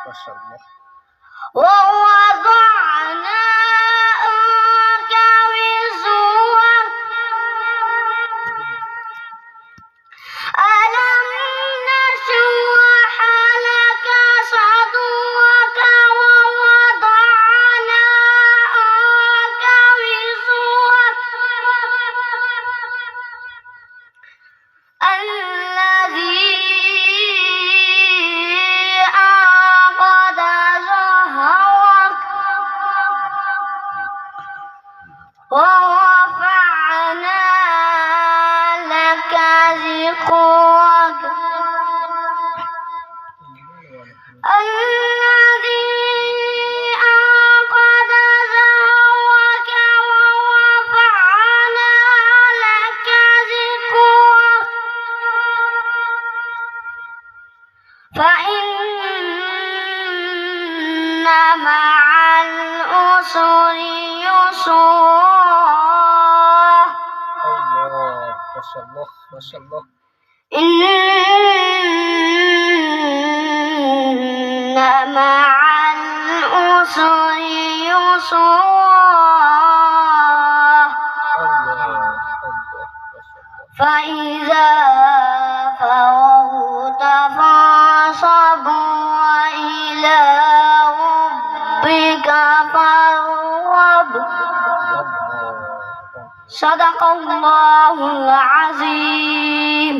ما شاء الله. ووضعنا عنك وزرك ألم نشرح لك صدرك ووضعنا عنك وزرك الذي أنقض ظهرك ورفعنا لك ذكرك الذي أنقض ظهرك ورفعنا لك ذكرك فإن مع العسر يسرا الله ما شاء الله ما شاء الله. إن مع العسر يسرا الله الله ما شاء الله. فإذا فرغت فانصب وإلى ربك فارغب. صدق الله العظيم.